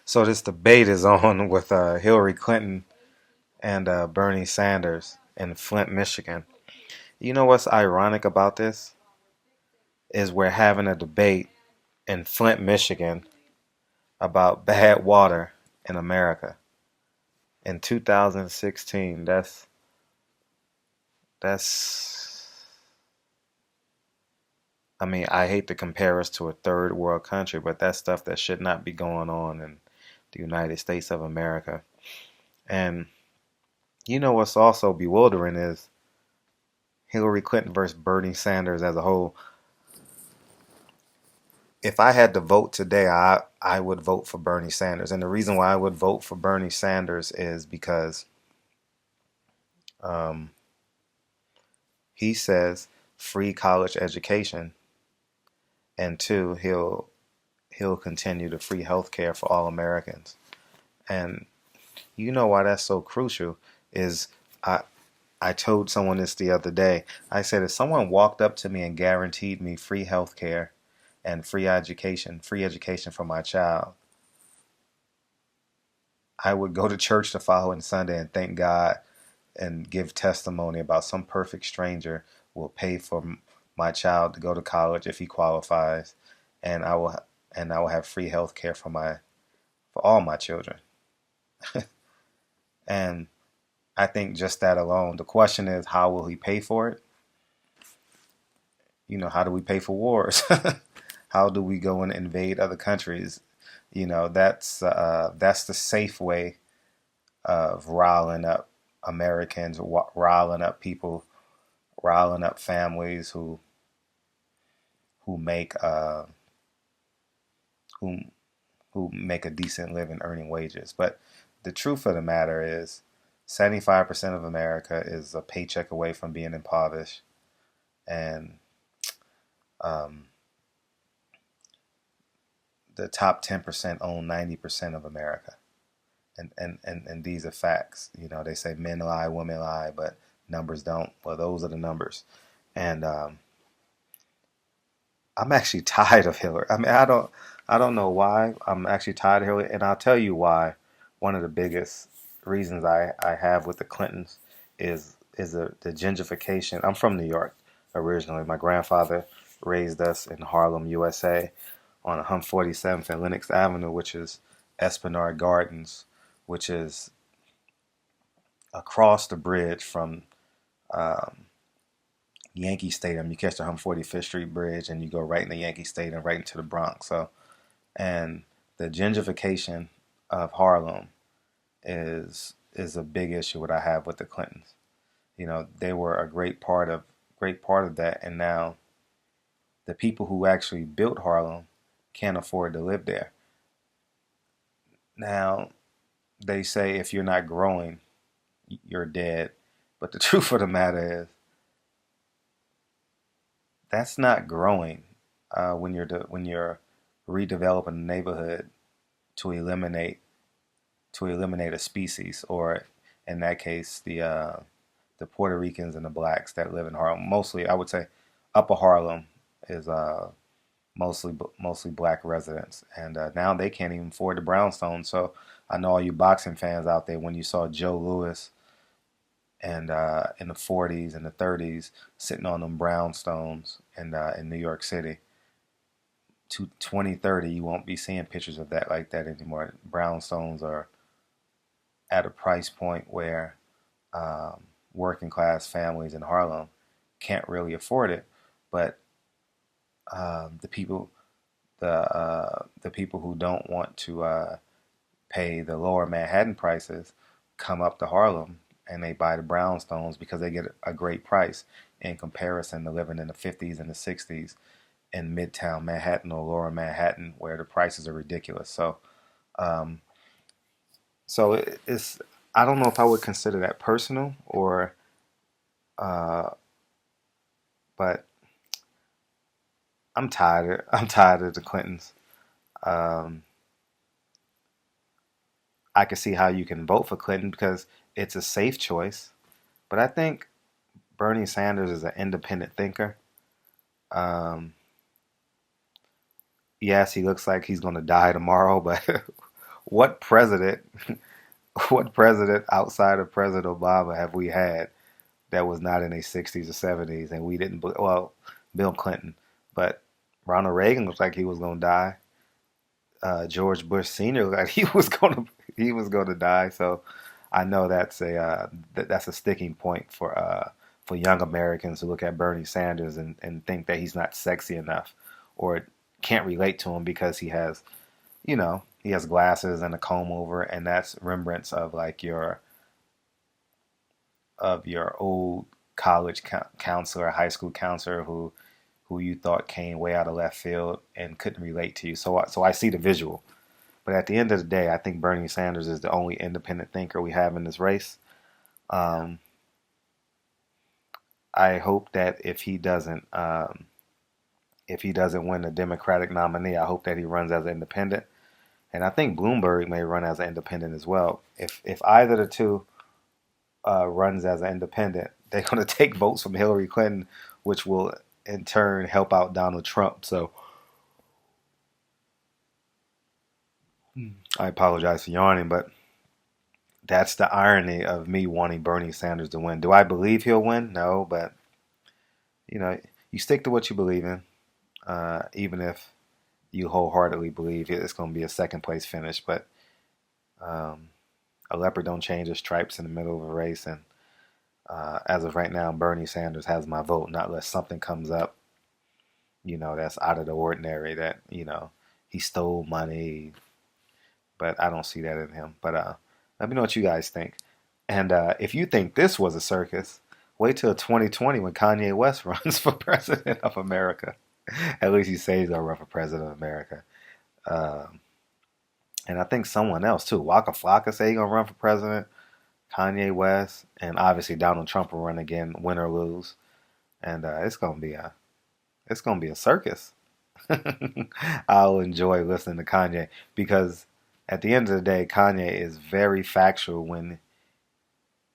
So this debate is on with Hillary Clinton and Bernie Sanders in Flint, Michigan. You know what's ironic about this is we're having a debate in Flint, Michigan about bad water in America in 2016. That's I mean, I hate to compare us to a third world country, but that's stuff that should not be going on in the United States of America. And you know what's also bewildering is Hillary Clinton versus Bernie Sanders as a whole. If I had to vote today, I would vote for Bernie Sanders. And the reason why I would vote for Bernie Sanders is because um, he says free college education, and two, he'll continue to free health care for all Americans. And you know why that's so crucial is I I told someone this the other day. I said if someone walked up to me and guaranteed me free health care and free education for my child, I would go to church the following Sunday and thank God and give testimony about some perfect stranger will pay for my child to go to college if he qualifies, and I will have free health care for all my children. And I think just that alone. The question is, how will he pay for it? How do we pay for wars? How do we go and invade other countries? That's the safe way of riling up Americans, riling up people, riling up families who make who who make a decent living earning wages. But the truth of the matter is, 75% of America is a paycheck away from being impoverished, and um, the top 10% own 90% of America. And these are facts. They say men lie, women lie, but numbers don't. Well, those are the numbers. And I'm actually tired of Hillary. I mean, I don't know why. I'm actually tired of Hillary, and I'll tell you why. One of the biggest reasons I have with the Clintons is the gentrification. I'm from New York originally. My grandfather raised us in Harlem, USA, on 147th and Lenox Avenue, which is Esplanade Gardens, which is across the bridge from um, Yankee Stadium. You catch the 145th Street Bridge and you go right into Yankee Stadium, right into the Bronx. And the gentrification of Harlem is a big issue what I have with the Clintons. They were a great part of that, and now the people who actually built Harlem can't afford to live there. Now they say if you're not growing, you're dead. But the truth of the matter is that's not growing when you're redeveloping a neighborhood to eliminate a species, or in that case, the Puerto Ricans and the blacks that live in Harlem. Mostly, I would say, Upper Harlem is mostly black residents, and now they can't even afford the brownstone. So I know all you boxing fans out there, when you saw Joe Louis and in the 40s and the 30s sitting on them brownstones in New York City. To 2030, you won't be seeing pictures of that like that anymore. Brownstones are at a price point where working class families in Harlem can't really afford it. But the people, the people who don't want to pay the lower Manhattan prices come up to Harlem and they buy the brownstones because they get a great price in comparison to living in the 50s and the 60s in Midtown Manhattan or Lower Manhattan, where the prices are ridiculous. Um, it's I don't know if I would consider that personal or, uh, but I'm tired. I'm tired of the Clintons. Um, I can see how you can vote for Clinton because it's a safe choice, but I think Bernie Sanders is an independent thinker. Um, yes, he looks like he's going to die tomorrow, but what president, what president outside of President Obama have we had that was not in their 60s or 70s, and we didn't? Well, Bill Clinton, but Ronald Reagan looked like he was gonna die. George Bush Sr. looked like he was gonna die. So I know that's a sticking point for young Americans who look at Bernie Sanders and think that he's not sexy enough or can't relate to him because he has glasses and a comb over, and that's remembrance of like your old college counselor, high school counselor who you thought came way out of left field and couldn't relate to you. So I see the visual. But at the end of the day, I think Bernie Sanders is the only independent thinker we have in this race. Um, I hope that if he doesn't win the Democratic nominee, I hope that he runs as an independent. And I think Bloomberg may run as an independent as well. If either of the two runs as an independent, they're going to take votes from Hillary Clinton, which will in turn help out Donald Trump. So I apologize for yawning, but that's the irony of me wanting Bernie Sanders to win. Do I believe he'll win? No, but you know, you stick to what you believe in, even if you wholeheartedly believe it's going to be a second place finish. But um, a leopard don't change his stripes in the middle of a race, and as of right now, Bernie Sanders has my vote. Not unless something comes up, that's out of the ordinary. That he stole money, but I don't see that in him. But let me know what you guys think. And if you think this was a circus, wait till 2020 when Kanye West runs for president of America. At least he says he's gonna run for president of America. Um, and I think someone else too. Waka Flocka say he's gonna run for president. Kanye West, and obviously Donald Trump will run again, win or lose. And it's gonna be a circus. I'll enjoy listening to Kanye because at the end of the day, Kanye is very factual when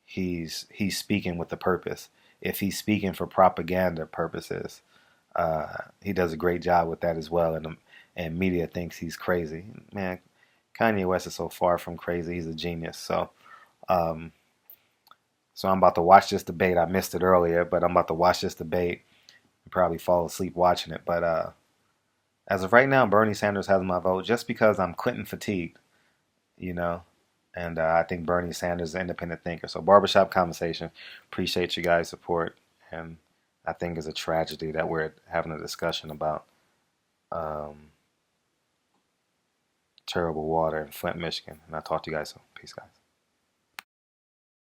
he's speaking with a purpose. If he's speaking for propaganda purposes, he does a great job with that as well. And media thinks he's crazy. Man, Kanye West is so far from crazy. He's a genius. Um, so I'm about to watch this debate. I missed it earlier, but I'm about to watch this debate and probably fall asleep watching it. But as of right now, Bernie Sanders has my vote just because I'm Clinton fatigued, you know. And I think Bernie Sanders is an independent thinker. So barbershop conversation. Appreciate you guys' support. And I think it's a tragedy that we're having a discussion about um, terrible water in Flint, Michigan. And I'll talk to you guys soon. Peace, guys.